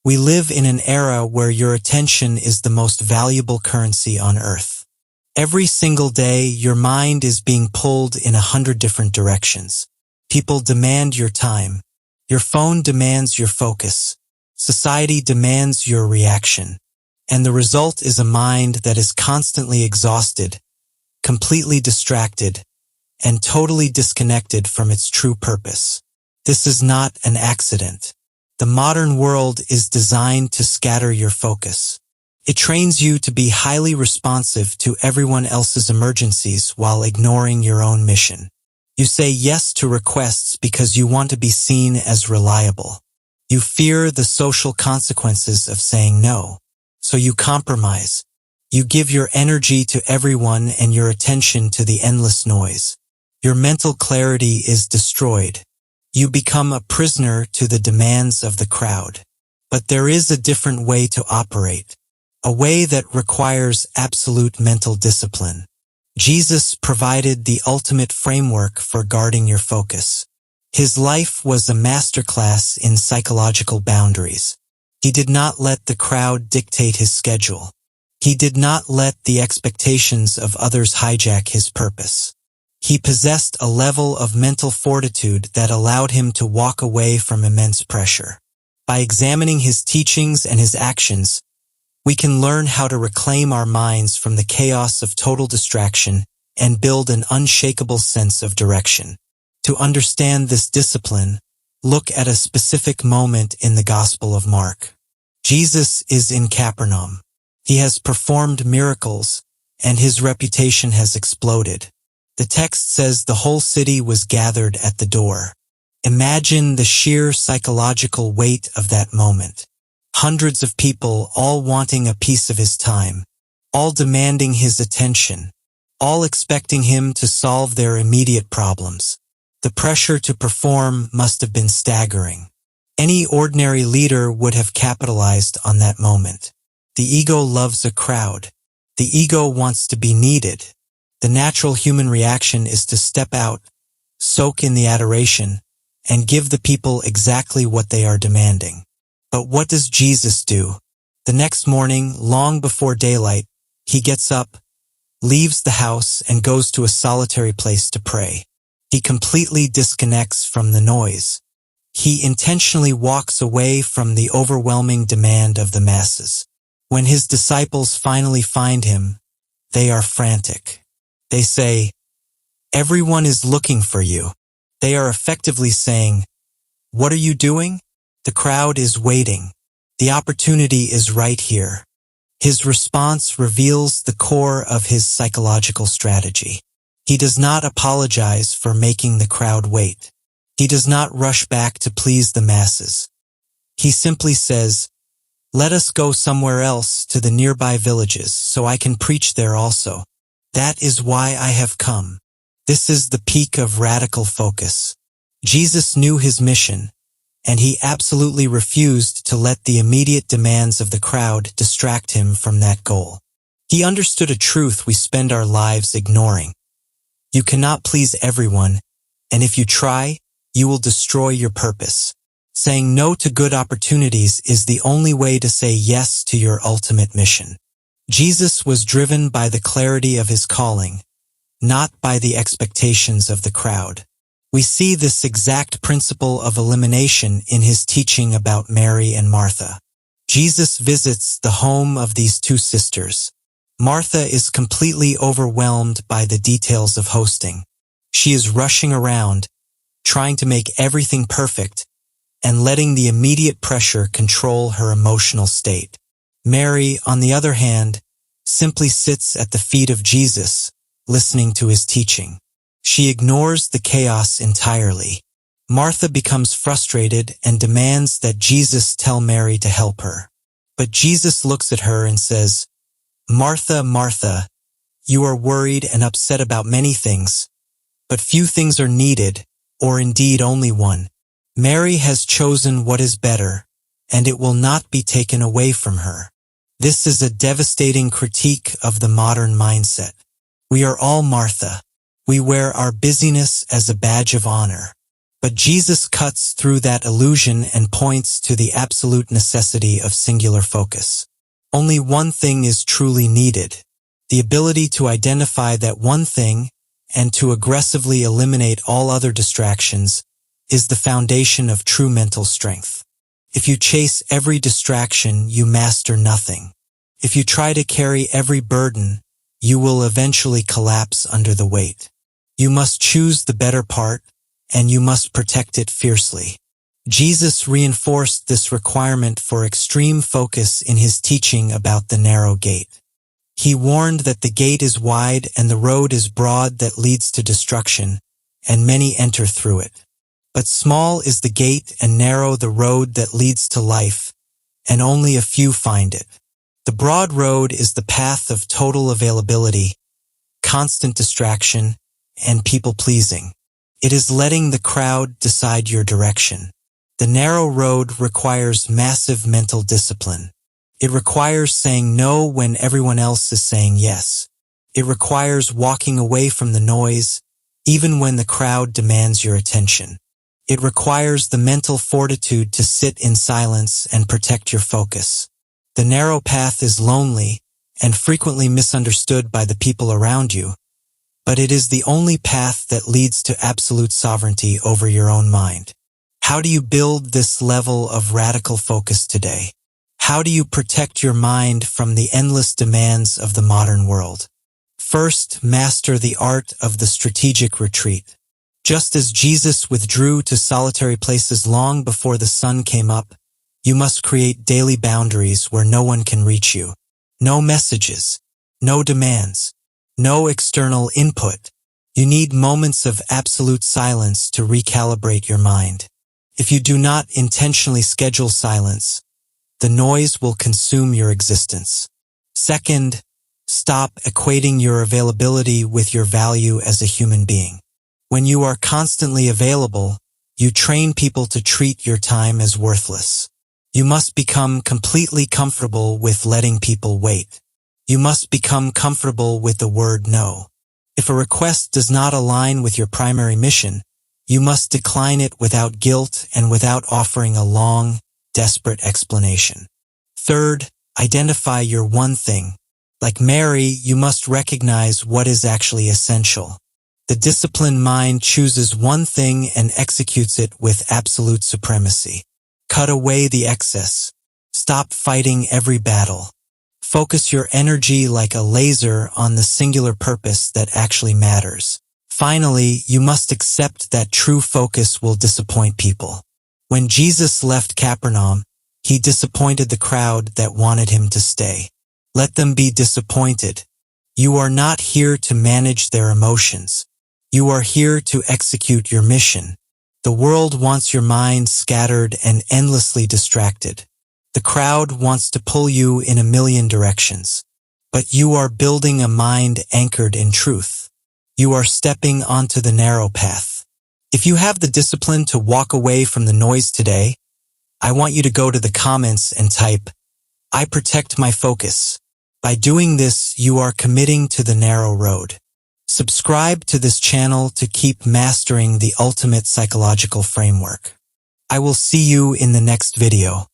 We live in an era where your attention is the most valuable currency on earth. Every single day, your mind is being pulled in 100 different directions. People demand your time. Your phone demands your focus. Society demands your reaction. And the result is a mind that is constantly exhausted, completely distracted, and totally disconnected from its true purpose. This is not an accident. The modern world is designed to scatter your focus. It trains you to be highly responsive to everyone else's emergencies while ignoring your own mission. You say yes to requests because you want to be seen as reliable. You fear the social consequences of saying no, so you compromise. You give your energy to everyone and your attention to the endless noise. Your mental clarity is destroyed. You become a prisoner to the demands of the crowd. But there is a different way to operate, a way that requires absolute mental discipline. Jesus provided the ultimate framework for guarding your focus. His life was a masterclass in psychological boundaries. He did not let the crowd dictate his schedule. He did not let the expectations of others hijack his purpose. He possessed a level of mental fortitude that allowed him to walk away from immense pressure. By examining his teachings and his actions, we can learn how to reclaim our minds from the chaos of total distraction and build an unshakable sense of direction. To understand this discipline, look at a specific moment in the Gospel of Mark. Jesus is in Capernaum. He has performed miracles, and his reputation has exploded. The text says the whole city was gathered at the door. Imagine the sheer psychological weight of that moment. Hundreds of people all wanting a piece of his time, all demanding his attention, all expecting him to solve their immediate problems. The pressure to perform must have been staggering. Any ordinary leader would have capitalized on that moment. The ego loves a crowd. The ego wants to be needed. The natural human reaction is to step out, soak in the adoration, and give the people exactly what they are demanding. But what does Jesus do? The next morning, long before daylight, he gets up, leaves the house, and goes to a solitary place to pray. He completely disconnects from the noise. He intentionally walks away from the overwhelming demand of the masses. When his disciples finally find him, they are frantic. They say, "Everyone is looking for you." They are effectively saying, "What are you doing?" The crowd is waiting. The opportunity is right here. His response reveals the core of his psychological strategy. He does not apologize for making the crowd wait. He does not rush back to please the masses. He simply says, "Let us go somewhere else to the nearby villages so I can preach there also. That is why I have come." This is the peak of radical focus. Jesus knew his mission, and he absolutely refused to let the immediate demands of the crowd distract him from that goal. He understood a truth we spend our lives ignoring. You cannot please everyone, and if you try, you will destroy your purpose. Saying no to good opportunities is the only way to say yes to your ultimate mission. Jesus was driven by the clarity of his calling, not by the expectations of the crowd. We see this exact principle of elimination in his teaching about Mary and Martha. Jesus visits the home of these two sisters. Martha is completely overwhelmed by the details of hosting. She is rushing around, trying to make everything perfect, and letting the immediate pressure control her emotional state. Mary, on the other hand, simply sits at the feet of Jesus, listening to his teaching. She ignores the chaos entirely. Martha becomes frustrated and demands that Jesus tell Mary to help her. But Jesus looks at her and says, "Martha, Martha, you are worried and upset about many things, but few things are needed, or indeed only one. Mary has chosen what is better, and it will not be taken away from her." This is a devastating critique of the modern mindset. We are all Martha. We wear our busyness as a badge of honor. But Jesus cuts through that illusion and points to the absolute necessity of singular focus. Only one thing is truly needed: the ability to identify that one thing and to aggressively eliminate all other distractions is the foundation of true mental strength. If you chase every distraction, you master nothing. If you try to carry every burden, you will eventually collapse under the weight. You must choose the better part, and you must protect it fiercely. Jesus reinforced this requirement for extreme focus in his teaching about the narrow gate. He warned that the gate is wide and the road is broad that leads to destruction, and many enter through it. But small is the gate and narrow the road that leads to life, and only a few find it. The broad road is the path of total availability, constant distraction, and people-pleasing. It is letting the crowd decide your direction. The narrow road requires massive mental discipline. It requires saying no when everyone else is saying yes. It requires walking away from the noise, even when the crowd demands your attention. It requires the mental fortitude to sit in silence and protect your focus. The narrow path is lonely and frequently misunderstood by the people around you, but it is the only path that leads to absolute sovereignty over your own mind. How do you build this level of radical focus today? How do you protect your mind from the endless demands of the modern world? First, master the art of the strategic retreat. Just as Jesus withdrew to solitary places long before the sun came up, you must create daily boundaries where no one can reach you. No messages, no demands, no external input. You need moments of absolute silence to recalibrate your mind. If you do not intentionally schedule silence, the noise will consume your existence. Second, stop equating your availability with your value as a human being. When you are constantly available, you train people to treat your time as worthless. You must become completely comfortable with letting people wait. You must become comfortable with the word no. If a request does not align with your primary mission, you must decline it without guilt and without offering a long, desperate explanation. Third, identify your one thing. Like Mary, you must recognize what is actually essential. The disciplined mind chooses one thing and executes it with absolute supremacy. Cut away the excess. Stop fighting every battle. Focus your energy like a laser on the singular purpose that actually matters. Finally, you must accept that true focus will disappoint people. When Jesus left Capernaum, he disappointed the crowd that wanted him to stay. Let them be disappointed. You are not here to manage their emotions. You are here to execute your mission. The world wants your mind scattered and endlessly distracted. The crowd wants to pull you in a million directions. But you are building a mind anchored in truth. You are stepping onto the narrow path. If you have the discipline to walk away from the noise today, I want you to go to the comments and type, "I protect my focus." By doing this, you are committing to the narrow road. Subscribe to this channel to keep mastering the ultimate psychological framework. I will see you in the next video.